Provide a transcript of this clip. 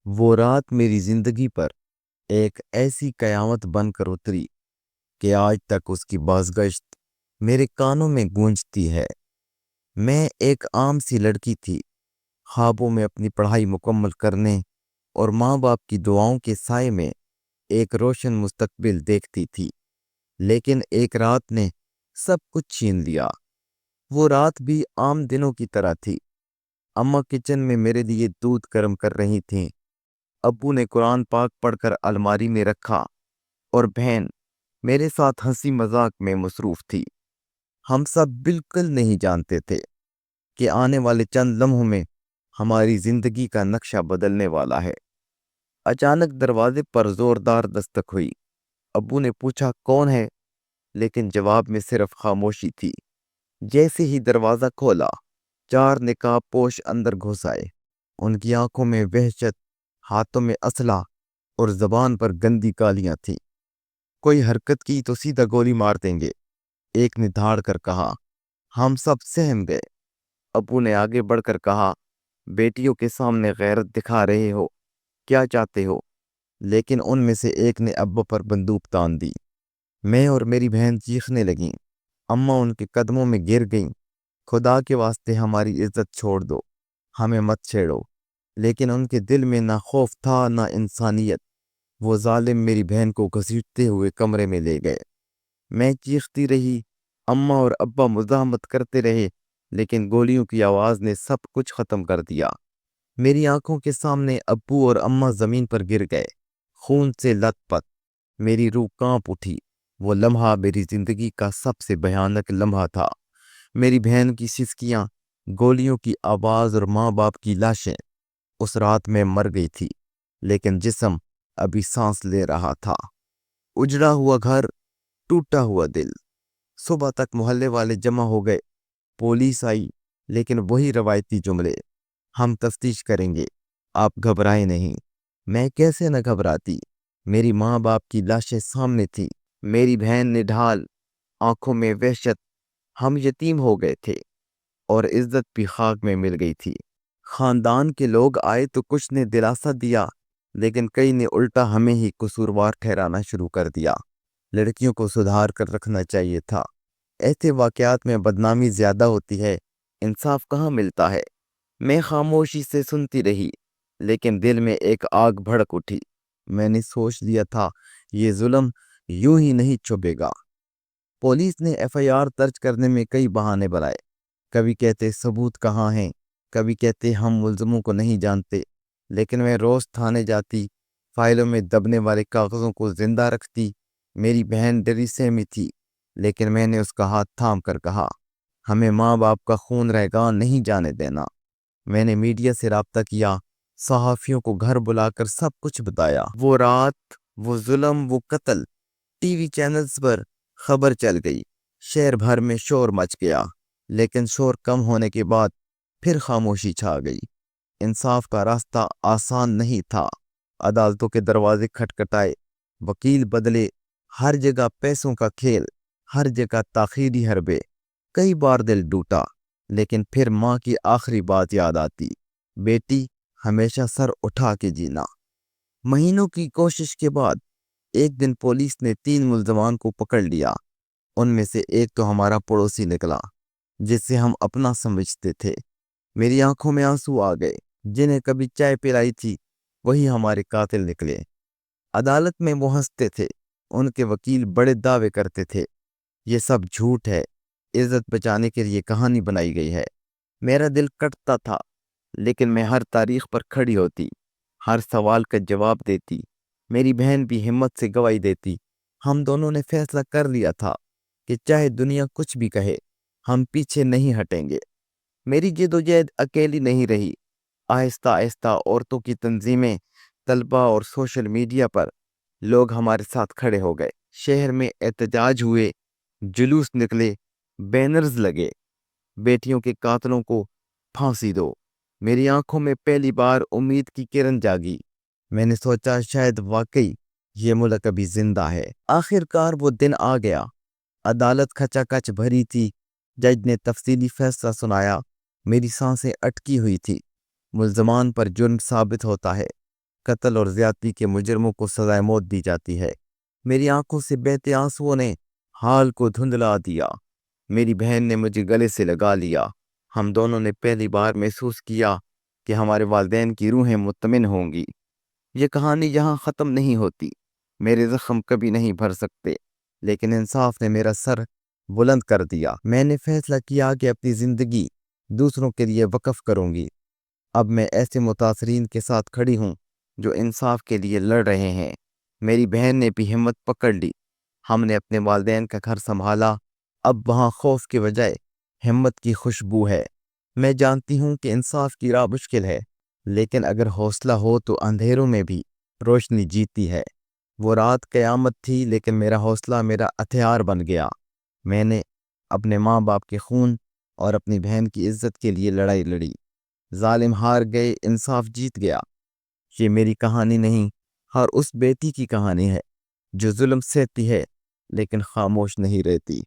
وہ رات میری زندگی پر ایک ایسی قیامت بن کر اتری کہ آج تک اس کی بازگشت میرے کانوں میں گونجتی ہے۔ میں ایک عام سی لڑکی تھی، خوابوں میں اپنی پڑھائی مکمل کرنے اور ماں باپ کی دعاؤں کے سائے میں ایک روشن مستقبل دیکھتی تھی۔ لیکن ایک رات نے سب کچھ چھین لیا۔ وہ رات بھی عام دنوں کی طرح تھی۔ اماں کچن میں میرے لیے دودھ گرم کر رہی تھیں، ابو نے قرآن پاک پڑھ کر الماری میں رکھا، اور بہن میرے ساتھ ہنسی مذاق میں مصروف تھی۔ ہم سب بالکل نہیں جانتے تھے کہ آنے والے چند لمحوں میں ہماری زندگی کا نقشہ بدلنے والا ہے۔ اچانک دروازے پر زوردار دستک ہوئی۔ ابو نے پوچھا کون ہے، لیکن جواب میں صرف خاموشی تھی۔ جیسے ہی دروازہ کھولا، 4 نقاب پوش اندر گھس آئے۔ ان کی آنکھوں میں وحشت، ہاتھوں میں اسلحہ اور زبان پر گندی گالیاں تھیں۔ کوئی حرکت کی تو سیدھا گولی مار دیں گے، ایک نے دھاڑ کر کہا۔ ہم سب سہم گئے۔ ابو نے آگے بڑھ کر کہا، بیٹیوں کے سامنے غیرت دکھا رہے ہو، کیا چاہتے ہو؟ لیکن ان میں سے ایک نے ابو پر بندوق تان دی۔ میں اور میری بہن چیخنے لگیں۔ اماں ان کے قدموں میں گر گئیں۔ خدا کے واسطے ہماری عزت چھوڑ دو، ہمیں مت چھیڑو۔ لیکن ان کے دل میں نہ خوف تھا نہ انسانیت۔ وہ ظالم میری بہن کو گھسیٹتے ہوئے کمرے میں لے گئے۔ میں چیختی رہی، اماں اور ابا مزاحمت کرتے رہے، لیکن گولیوں کی آواز نے سب کچھ ختم کر دیا۔ میری آنکھوں کے سامنے ابو اور اماں زمین پر گر گئے، خون سے لت پت۔ میری روح کانپ اٹھی۔ وہ لمحہ میری زندگی کا سب سے بھیانک لمحہ تھا۔ میری بہن کی سسکیاں، گولیوں کی آواز اور ماں باپ کی لاشیں۔ اس رات میں مر گئی تھی، لیکن جسم ابھی سانس لے رہا تھا۔ اجڑا ہوا گھر، ٹوٹا ہوا دل۔ صبح تک محلے والے جمع ہو گئے، پولیس آئی، لیکن وہی روایتی جملے، ہم تفتیش کریں گے، آپ گھبرائیں نہیں۔ میں کیسے نہ گھبراتی؟ میری ماں باپ کی لاشیں سامنے تھی، میری بہن نے ڈھال، آنکھوں میں وحشت۔ ہم یتیم ہو گئے تھے، اور عزت بھی خاک میں مل گئی تھی۔ خاندان کے لوگ آئے تو کچھ نے دلاسا دیا، لیکن کئی نے الٹا ہمیں ہی قصوروار ٹھہرانا شروع کر دیا۔ لڑکیوں کو سدھار کر رکھنا چاہیے تھا۔ ایسے واقعات میں بدنامی زیادہ ہوتی ہے، انصاف کہاں ملتا ہے؟ میں خاموشی سے سنتی رہی، لیکن دل میں ایک آگ بھڑک اٹھی۔ میں نے سوچ لیا تھا، یہ ظلم یوں ہی نہیں چھپے گا۔ پولیس نے FIR درج کرنے میں کئی بہانے بنائے۔ کبھی کہتے ثبوت کہاں ہیں، کبھی کہتے ہم ملزموں کو نہیں جانتے۔ لیکن میں روز تھانے جاتی، فائلوں میں دبنے والے کاغذوں کو زندہ رکھتی۔ میری بہن ڈری سہمی تھی، لیکن میں نے اس کا ہاتھ تھام کر کہا، ہمیں ماں باپ کا خون ریگاں نہیں جانے دینا۔ میں نے میڈیا سے رابطہ کیا، صحافیوں کو گھر بلا کر سب کچھ بتایا۔ وہ رات، وہ ظلم، وہ قتل، ٹی وی چینلز پر خبر چل گئی، شہر بھر میں شور مچ گیا۔ لیکن شور کم ہونے کے بعد پھر خاموشی چھا گئی۔ انصاف کا راستہ آسان نہیں تھا۔ عدالتوں کے دروازے کھٹکھٹائے، وکیل بدلے، ہر جگہ پیسوں کا کھیل، ہر جگہ تاخیری حربے۔ کئی بار دل ٹوٹا، لیکن پھر ماں کی آخری بات یاد آتی، بیٹی ہمیشہ سر اٹھا کے جینا۔ مہینوں کی کوشش کے بعد ایک دن پولیس نے 3 ملزمان کو پکڑ لیا۔ ان میں سے ایک تو ہمارا پڑوسی نکلا، جسے ہم اپنا سمجھتے تھے۔ میری آنکھوں میں آنسو آ گئے۔ جنہیں کبھی چائے پلائی تھی، وہی ہمارے قاتل نکلے۔ عدالت میں وہ ہنستے تھے، ان کے وکیل بڑے دعوے کرتے تھے، یہ سب جھوٹ ہے، عزت بچانے کے لیے کہانی بنائی گئی ہے۔ میرا دل کٹتا تھا، لیکن میں ہر تاریخ پر کھڑی ہوتی، ہر سوال کا جواب دیتی۔ میری بہن بھی ہمت سے گواہی دیتی۔ ہم دونوں نے فیصلہ کر لیا تھا کہ چاہے دنیا کچھ بھی کہے، ہم پیچھے نہیں ہٹیں گے۔ میری جدوجہد اکیلی نہیں رہی۔ آہستہ آہستہ عورتوں کی تنظیمیں، طلبہ اور سوشل میڈیا پر لوگ ہمارے ساتھ کھڑے ہو گئے۔ شہر میں احتجاج ہوئے، جلوس نکلے، بینرز لگے، بیٹیوں کے قاتلوں کو پھانسی دو۔ میری آنکھوں میں پہلی بار امید کی کرن جاگی۔ میں نے سوچا شاید واقعی یہ ملک ابھی زندہ ہے۔ آخر کار وہ دن آ گیا۔ عدالت کھچا کچ بھری تھی۔ جج نے تفصیلی فیصلہ سنایا۔ میری سانسیں اٹکی ہوئی تھی۔ ملزمان پر جرم ثابت ہوتا ہے، قتل اور زیادتی کے مجرموں کو سزائے موت دی جاتی ہے۔ میری آنکھوں سے بہتے آنسوؤں نے حال کو دھندلا دیا۔ میری بہن نے مجھے گلے سے لگا لیا۔ ہم دونوں نے پہلی بار محسوس کیا کہ ہمارے والدین کی روحیں مطمئن ہوں گی۔ یہ کہانی یہاں ختم نہیں ہوتی۔ میرے زخم کبھی نہیں بھر سکتے، لیکن انصاف نے میرا سر بلند کر دیا۔ میں نے فیصلہ کیا کہ اپنی زندگی دوسروں کے لیے وقف کروں گی۔ اب میں ایسے متاثرین کے ساتھ کھڑی ہوں جو انصاف کے لیے لڑ رہے ہیں۔ میری بہن نے بھی ہمت پکڑ لی۔ ہم نے اپنے والدین کا گھر سنبھالا۔ اب وہاں خوف کے بجائے ہمت کی خوشبو ہے۔ میں جانتی ہوں کہ انصاف کی راہ مشکل ہے، لیکن اگر حوصلہ ہو تو اندھیروں میں بھی روشنی جیتی ہے۔ وہ رات قیامت تھی، لیکن میرا حوصلہ میرا ہتھیار بن گیا۔ میں نے اپنے ماں باپ کے خون اور اپنی بہن کی عزت کے لیے لڑائی لڑی۔ ظالم ہار گئے، انصاف جیت گیا۔ یہ میری کہانی نہیں، ہر اس بیٹی کی کہانی ہے جو ظلم سہتی ہے لیکن خاموش نہیں رہتی۔